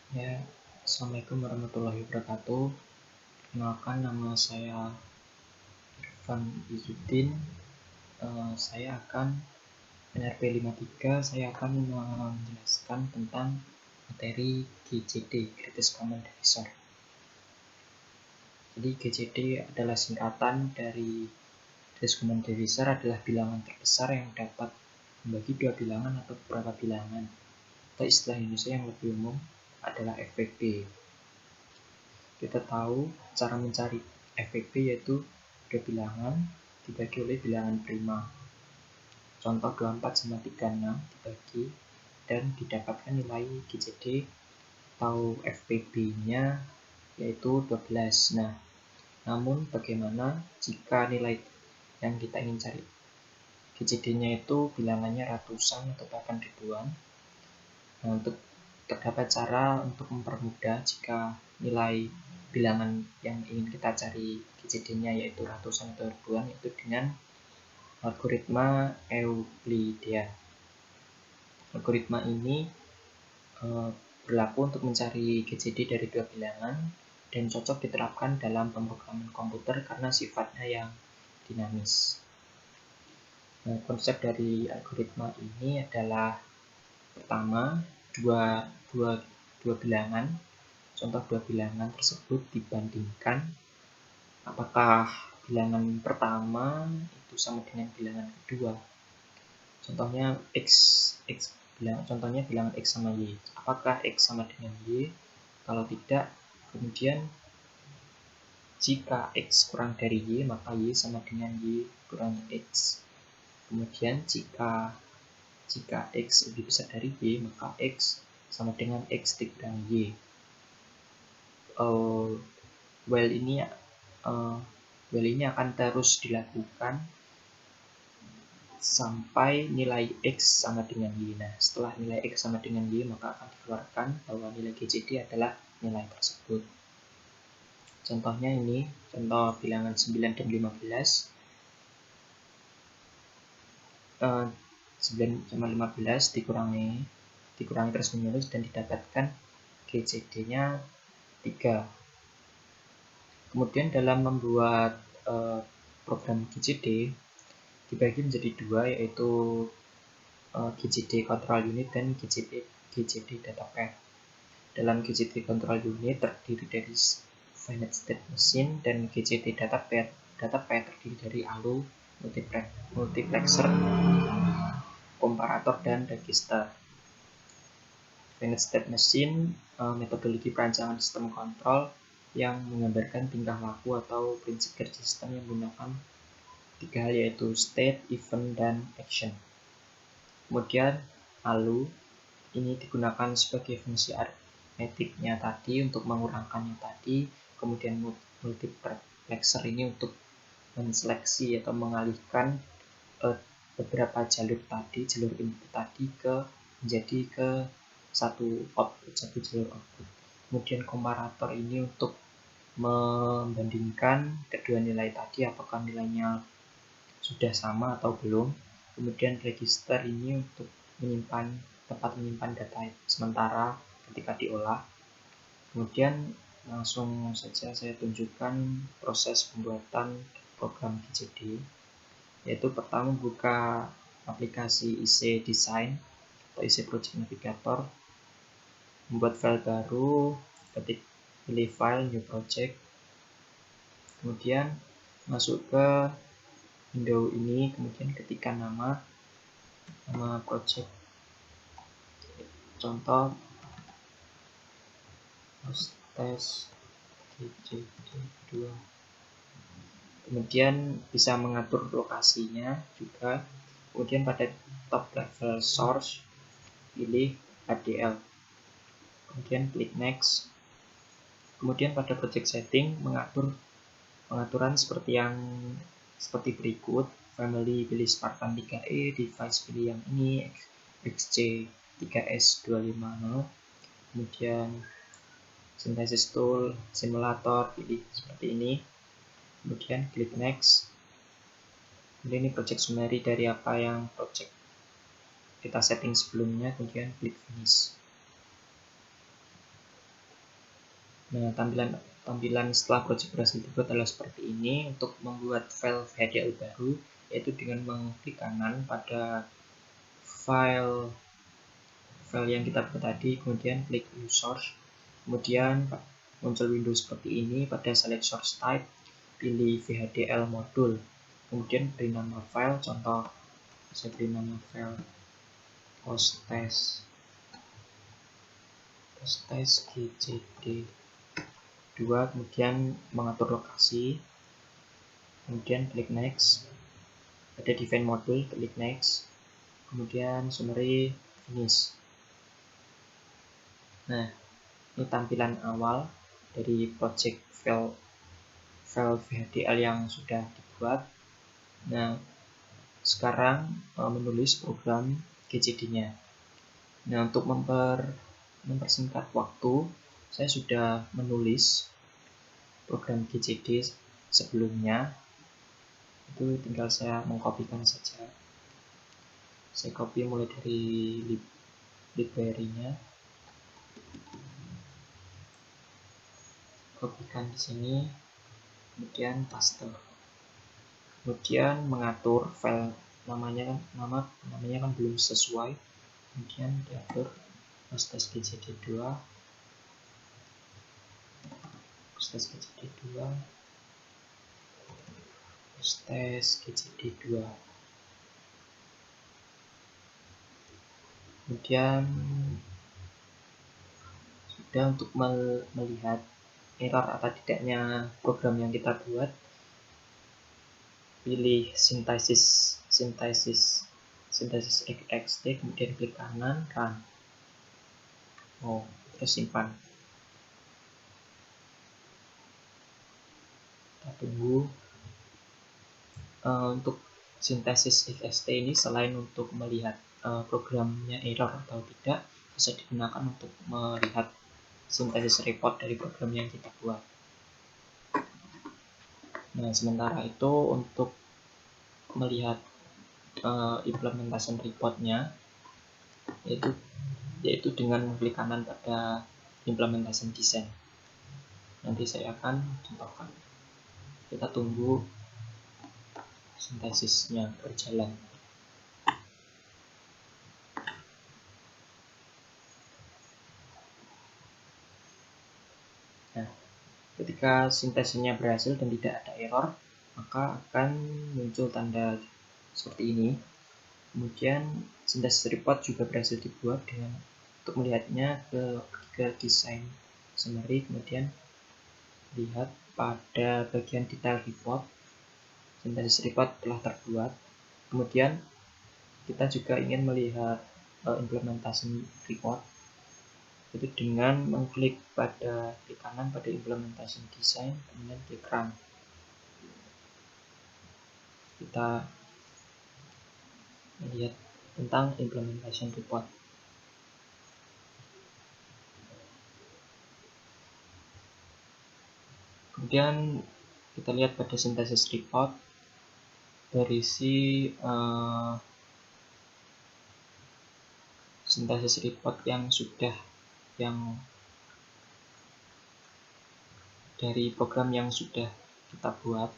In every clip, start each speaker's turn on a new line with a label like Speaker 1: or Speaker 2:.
Speaker 1: Ya, Assalamualaikum warahmatullahi wabarakatuh. Kenalkan, nama saya Irfan Izzuddin. Saya akan NRP 53. Saya akan menjelaskan tentang materi GCD, Greatest Common Divisor. Jadi GCD adalah singkatan dari Greatest Common Divisor, adalah bilangan terbesar yang dapat membagi dua bilangan atau beberapa bilangan. Atau istilah Indonesia yang lebih umum adalah FPB. Kita tahu cara mencari FPB yaitu dua bilangan dibagi oleh bilangan prima. Contoh 24 sama 36 dibagi dan didapatkan nilai GCD atau FPB-nya yaitu 12. Nah, namun bagaimana jika nilai yang kita ingin cari GCD-nya itu bilangannya ratusan atau bahkan ribuan? Nah, terdapat cara untuk mempermudah jika nilai bilangan yang ingin kita cari GCD-nya yaitu ratusan atau ribuan, yaitu dengan algoritma Euclidean. Algoritma ini berlaku untuk mencari GCD dari dua bilangan dan cocok diterapkan dalam pemrograman komputer karena sifatnya yang dinamis. Nah, konsep dari algoritma ini adalah pertama, dua bilangan. Contoh dua bilangan tersebut dibandingkan apakah bilangan pertama itu sama dengan bilangan kedua. Contohnya contohnya bilangan X sama Y. Apakah X sama dengan Y? Kalau tidak, kemudian jika X kurang dari Y, maka Y sama dengan Y kurang X. Kemudian jika X lebih besar dari Y, maka X sama dengan X dikurang Y. While ini akan terus dilakukan sampai nilai X sama dengan Y. Nah, setelah nilai X sama dengan Y, maka akan dikeluarkan bahwa nilai GCD adalah nilai tersebut. Contohnya ini, contoh bilangan 9 dan 15. 9 sama 15 dikurangi terus menerus dan didapatkan GCD-nya 3. Kemudian dalam membuat program GCD dibagi menjadi dua, yaitu GCD control unit dan GCD data pair. Dalam GCD control unit terdiri dari finite state machine dan GCD data pair terdiri dari ALU, multiplexer, komparator, dan register. Finite state machine metodologi perancangan sistem kontrol yang menggambarkan tingkah laku atau prinsip kerja sistem yang menggunakan tiga hal, yaitu state, event, dan action. Kemudian ALU ini digunakan sebagai fungsi aritmetiknya tadi untuk mengurangkannya tadi. Kemudian multiplexer ini untuk menseleksi atau mengalihkan beberapa jalur input tadi menjadi ke satu jalur output. Kemudian komparator ini untuk membandingkan kedua nilai tadi, apakah nilainya sudah sama atau belum. Kemudian register ini untuk tempat menyimpan data sementara ketika diolah. Kemudian langsung saja saya tunjukkan proses pembuatan program GCD, yaitu pertama buka aplikasi IC Design atau IC Project Navigator, membuat file baru, pilih file, new project, kemudian masuk ke window ini, kemudian ketikkan nama project, contoh test GCD2. Kemudian bisa mengatur lokasinya juga. Kemudian pada top level source pilih HDL, kemudian klik next. Kemudian pada project setting pengaturan seperti berikut. Family pilih Spartan 3E, device pilih yang ini, XC3S250. Kemudian synthesis tool, simulator pilih seperti ini. Kemudian klik next. Kemudian ini project summary dari apa yang project kita setting sebelumnya. Kemudian klik finish. Nah, tampilan setelah project berhasil dibuat adalah seperti ini. Untuk membuat file VHDL baru, yaitu dengan mengklik kanan pada file yang kita buat tadi, kemudian klik New Source, kemudian muncul window seperti ini. Pada select source type, pilih VHDL modul, kemudian beri nama file, contoh saya beri nama file hosttest gcd2, kemudian mengatur lokasi, kemudian klik next. Ada define modul, klik next, kemudian summary, finish. Nah, ini tampilan awal dari project file VHDL yang sudah dibuat. Nah, sekarang menulis program GCD-nya. Nah, untuk mempersingkat waktu, saya sudah menulis program GCD sebelumnya. Itu tinggal saya mengkopikan saja. Saya copy mulai dari library-nya, kopikan di sini, kemudian paste. Kemudian mengatur file namanya kan belum sesuai, kemudian diatur hosttest gcd2, hosttest gcd2. Kemudian sudah untuk melihat error atau tidaknya program yang kita buat, pilih sintesis ext, kemudian klik kanan, run. Terus simpan. Kita tunggu. Untuk sintesis ext ini selain untuk melihat programnya error atau tidak, bisa digunakan untuk melihat sintesis report dari program yang kita buat. Nah, sementara itu untuk melihat implementation reportnya, yaitu dengan klik kanan pada implementation design. Nanti saya akan contohkan. Kita tunggu sintesisnya berjalan. Nah, ketika sintesisnya berhasil dan tidak ada error, maka akan muncul tanda seperti ini. Kemudian sintesis report juga berhasil dibuat. Dengan untuk melihatnya ke design summary, kemudian lihat pada bagian detail report, sintesis report telah terbuat. Kemudian kita juga ingin melihat implementation report, itu dengan mengklik klik kanan pada implementation design, kemudian klik run. Kita melihat tentang implementation report. Kemudian kita lihat pada sintesis report berisi sintesis report yang dari program yang sudah kita buat.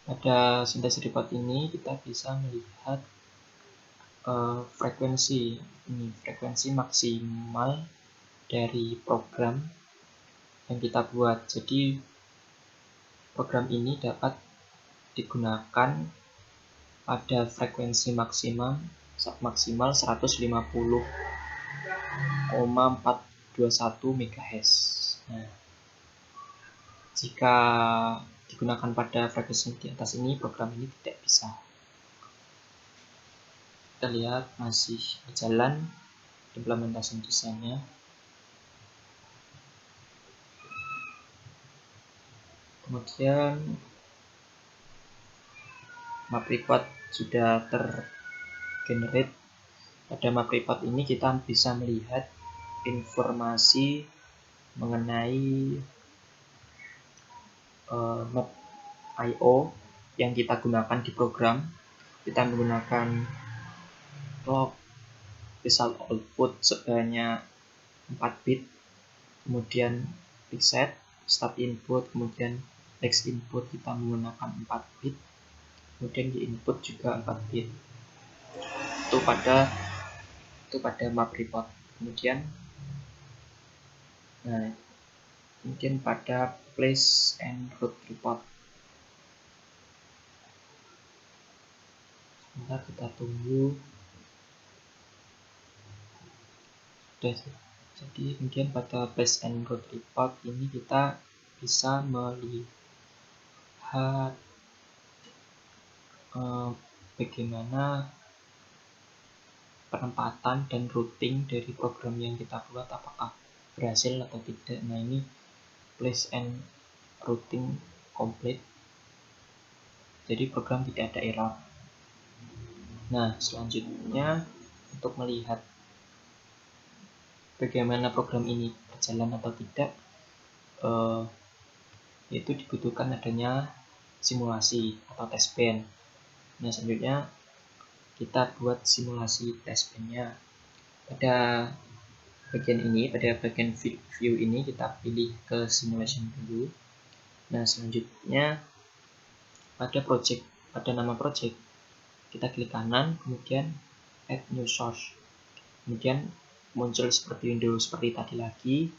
Speaker 1: Pada sintesis report ini kita bisa melihat frekuensi maksimal dari program yang kita buat. Jadi program ini dapat digunakan pada frekuensi maksimal 150,421 MHz. Nah, jika digunakan pada frekuensi di atas ini, program ini tidak bisa. Kita lihat masih berjalan implementasi desainnya. Kemudian map report sudah tergenerate. Pada map report ini kita bisa melihat informasi mengenai map I/O yang kita gunakan di program. Kita menggunakan clock, result output sebanyak 4 bit, kemudian reset start input, kemudian next input kita menggunakan 4 bit, kemudian di input juga 4 bit. Itu pada map report. Kemudian pada place and route report. Sebentar kita tunggu. Jadi kemudian pada place and route report ini kita bisa melihat bagaimana penempatan dan routing dari program yang kita buat, apakah berhasil atau tidak. Nah, ini place and routing complete, jadi program tidak ada error. Nah, selanjutnya untuk melihat bagaimana program ini berjalan atau tidak, yaitu dibutuhkan adanya simulasi atau test bed. Nah, selanjutnya kita buat simulasi test bed-nya. Pada bagian ini, pada bagian view ini kita pilih ke simulation dulu. Nah, selanjutnya pada nama project kita klik kanan, kemudian add new source. Kemudian muncul seperti Windows seperti tadi lagi,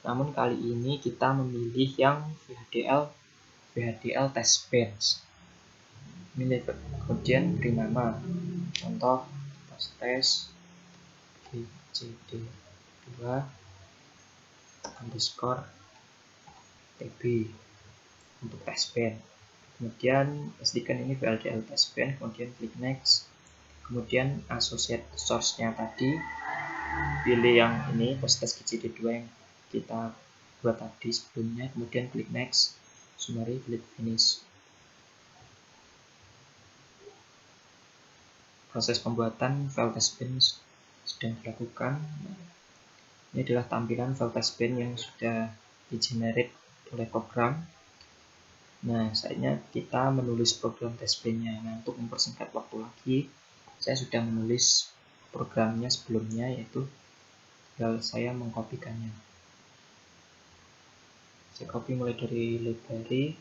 Speaker 1: namun kali ini kita memilih yang VHDL test bench. Kemudian beri nama, contoh test GCD2 underscore TB untuk test bench. Kemudian pastikan ini VHDL test bench, kemudian klik next. Kemudian associate source-nya tadi, pilih yang ini post-test GCD2 yang kita buat tadi sebelumnya, kemudian klik next, summary, klik finish. Proses pembuatan file test bench sedang dilakukan. Ini adalah tampilan file test bench yang sudah di-generate oleh program. Nah, saatnya kita menulis program test bench-nya. Nah, untuk mempersingkat waktu lagi, saya sudah menulis programnya sebelumnya, yaitu tinggal saya mengkopikannya. Saya copy mulai dari library,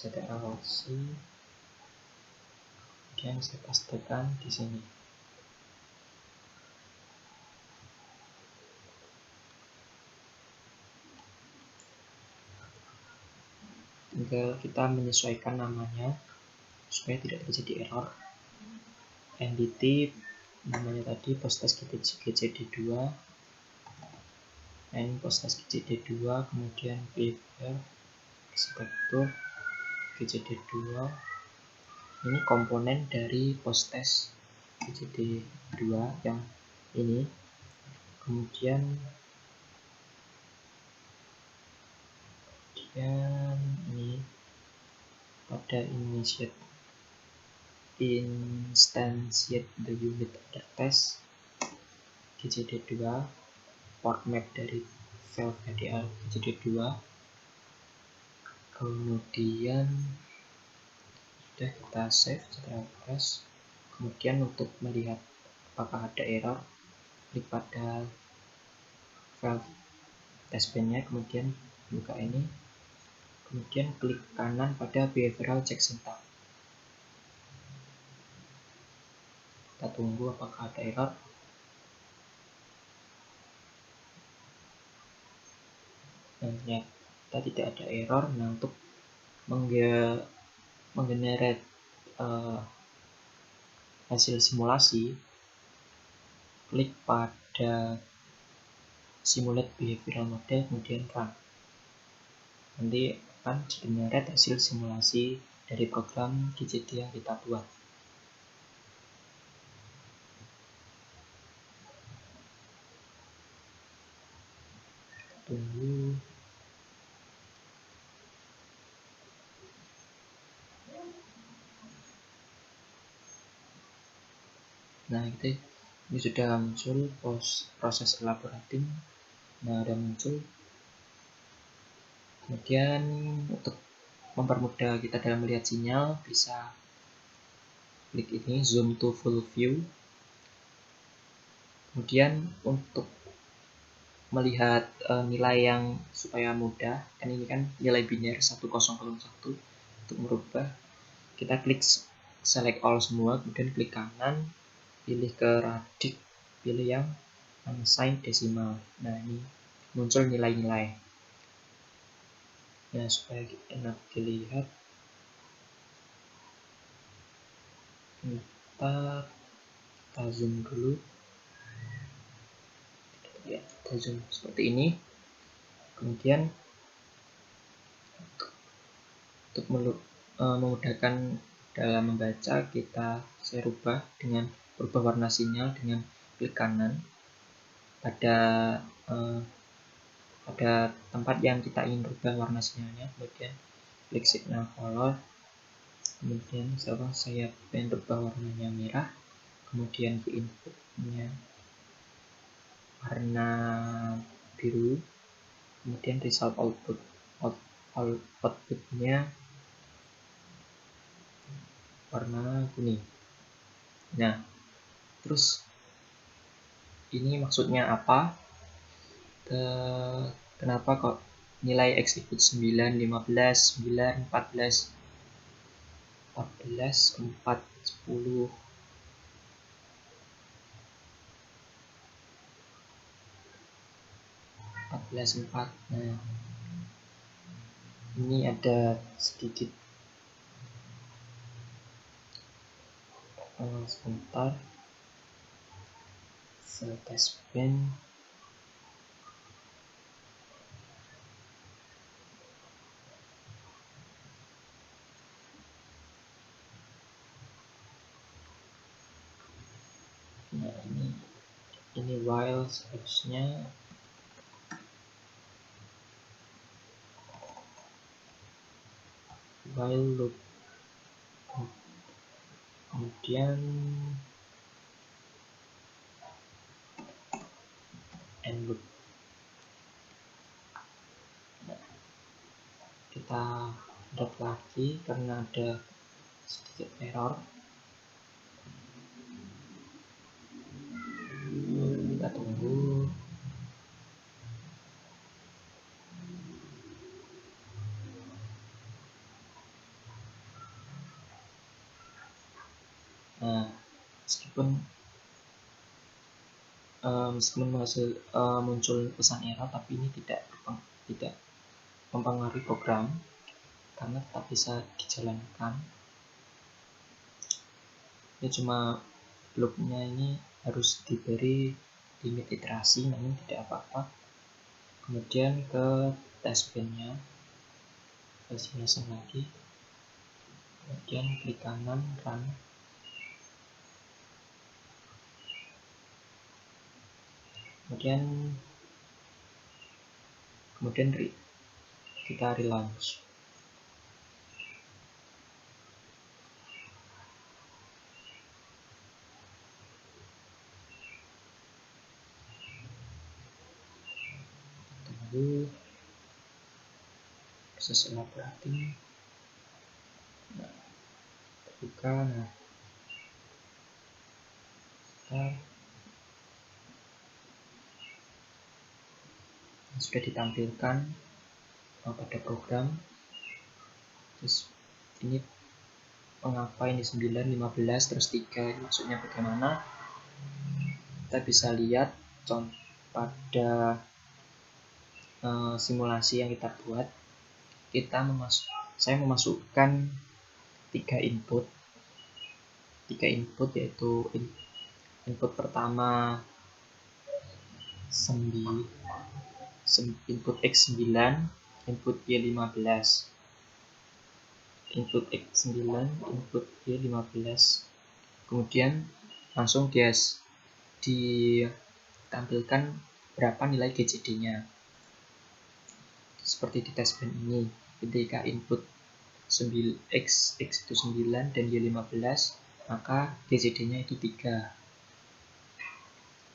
Speaker 1: CTRL-C, kemudian saya pastekan di sini. Tinggal kita menyesuaikan namanya supaya tidak terjadi error. Entity namanya tadi post-test GCD2, and post-test GCD2, kemudian behavior arsitektur GCD2. Ini komponen dari post-test GCD2 yang ini. Kemudian ini pada instantiate the unit under test GCD2, port map dari file VHDL GCD2. Kemudian sudah kita save CTRL+. Kemudian untuk melihat apakah ada error, klik pada file test bench-nya, kemudian buka ini, kemudian klik kanan pada behavioral check syntax. Kita tunggu apakah ada error. Dan ternyata tidak ada error. Nah, untuk menggenerate hasil simulasi, klik pada simulate behavioral model, kemudian run. Nanti akan generate hasil simulasi dari program GCD yang kita buat. Tunggu. Nah, ini sudah muncul proses elaborating. Nah, udah muncul. Kemudian untuk mempermudah kita dalam melihat sinyal, bisa klik ini zoom to full view. Kemudian untuk melihat nilai yang supaya mudah, kan ini kan nilai biner 1001, untuk merubah kita klik select all semua, kemudian klik kanan, pilih ke radix, pilih yang unsigned decimal. Nah, ini muncul nilai-nilai ya, supaya enak dilihat. Kita zoom dulu ya, kita zoom seperti ini. Kemudian untuk memudahkan dalam membaca, saya rubah dengan berubah warna sinyal dengan klik kanan pada tempat yang kita ingin rubah warna sinyalnya, kemudian klik signal color. Kemudian saya ingin rubah warnanya merah, kemudian ke inputnya warna biru, kemudian result outputnya warna kuning. Nah, terus ini maksudnya apa? Kenapa kok nilai X ikut 9, 15, 9, 14, 14, 4, 10, 14, 4. Nah, ini ada sedikit sebentar, test pen. Nah, ini while seharusnya while loop, kemudian end loop. Nah, kita lihat lagi karena ada sedikit error. Kita tunggu. Nah, meskipun muncul pesan error, tapi ini tidak mempengaruhi program karena tetap bisa dijalankan. Ini cuma loopnya ini harus diberi limit iterasi, namun tidak apa-apa. Kemudian ke test pen-nya, simulasi lagi, kemudian klik kanan run. Kemudian kita relaunch. Tunggu proses elaborating. Nah, terbuka. Nah, sudah ditampilkan pada program. Terus ini mengapa ini 9, 15, terus 3, ini maksudnya bagaimana? Kita bisa lihat pada simulasi yang kita buat. Saya memasukkan 3 input yaitu input pertama input X9, input Y15, input X9, input Y15. Kemudian langsung ditampilkan berapa nilai GCD-nya. Seperti di test pen ini, ketika input X itu 9 dan Y15, maka GCD-nya itu 3.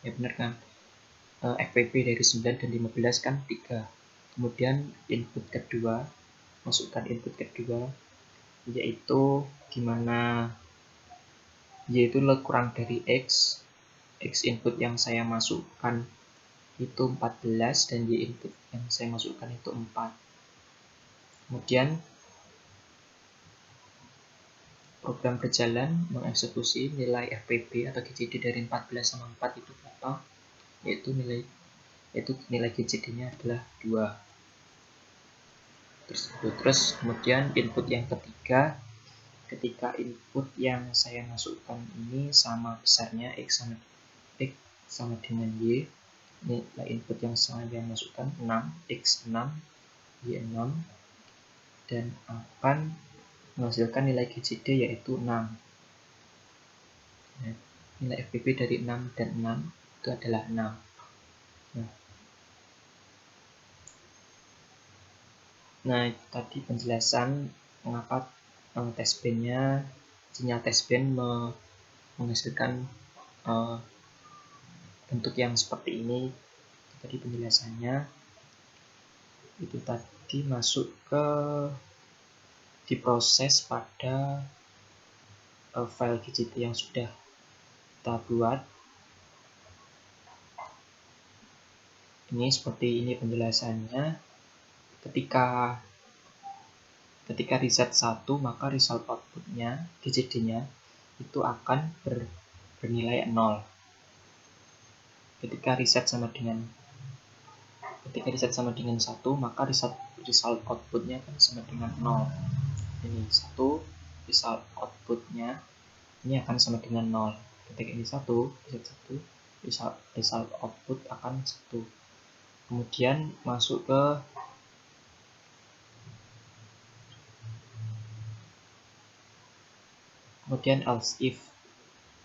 Speaker 1: Ya benar kan? FPP dari 9 dan 15 kan 3. Kemudian masukkan input kedua, yaitu dimana Y itu kurang dari X. X input yang saya masukkan itu 14 dan Y input yang saya masukkan itu 4. Kemudian program berjalan mengeksekusi nilai FPB atau GCD dari 14 sama 4 itu berapa, yaitu nilai GCD-nya adalah 2. Terus kemudian input yang ketiga, ketika input yang saya masukkan ini sama besarnya X sama dengan Y, nilai input yang saya masukkan 6, X 6, Y 6, dan akan menghasilkan nilai GCD yaitu 6. Nilai FPB dari 6 dan 6 itu adalah 6. Nah, itu tadi penjelasan mengapa tes band-nya, sinyal tes band menghasilkan bentuk yang seperti ini. Tadi penjelasannya itu tadi masuk ke diproses pada file GCD yang sudah kita buat. Ini seperti ini penjelasannya. Ketika reset 1, maka result outputnya GCD-nya itu akan bernilai 0. Ketika reset sama dengan 1, maka result outputnya akan sama dengan 0. Ini 1, result outputnya ini akan sama dengan 0. Ketika ini 1, result output akan 1. Kemudian masuk ke else if.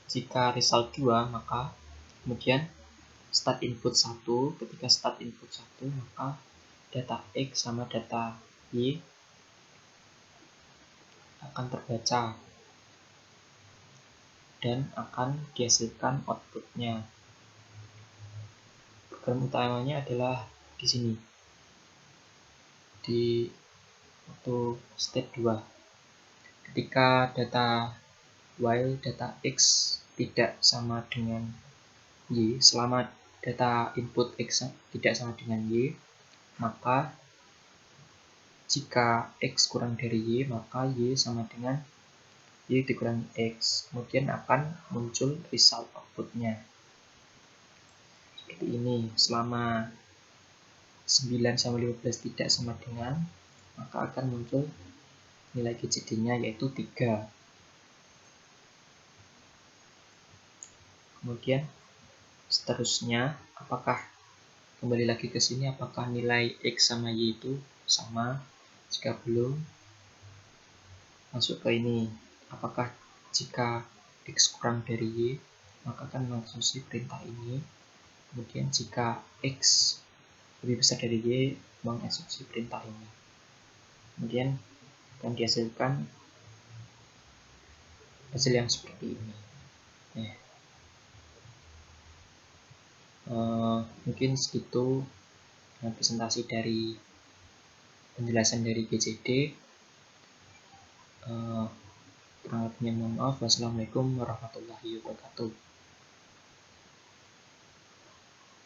Speaker 1: Jika result 2, maka kemudian start input 1. Ketika start input 1, maka data X sama data Y akan terbaca dan akan dihasilkan outputnya. Program utamanya adalah di sini, di waktu step 2. Ketika while data X tidak sama dengan Y, selama data input X tidak sama dengan Y, maka jika X kurang dari Y, maka Y sama dengan Y dikurangi X. Kemudian akan muncul result outputnya seperti ini. Selama 9 sama 15 tidak sama dengan, maka akan muncul nilai GCD-nya yaitu 3. Kemudian seterusnya, apakah kembali lagi ke sini, apakah nilai X sama Y itu sama? Jika belum, masuk ke ini. Apakah jika X kurang dari Y, maka akan mengeksekusi perintah ini. Kemudian jika X lebih besar dari Y, mengeksekusi perintah ini. Kemudian akan dihasilkan hasil yang seperti ini. Mungkin segitu presentasi dari penjelasan dari GCD. Kurang lebihnya mohon maaf. Wassalamualaikum warahmatullahi wabarakatuh.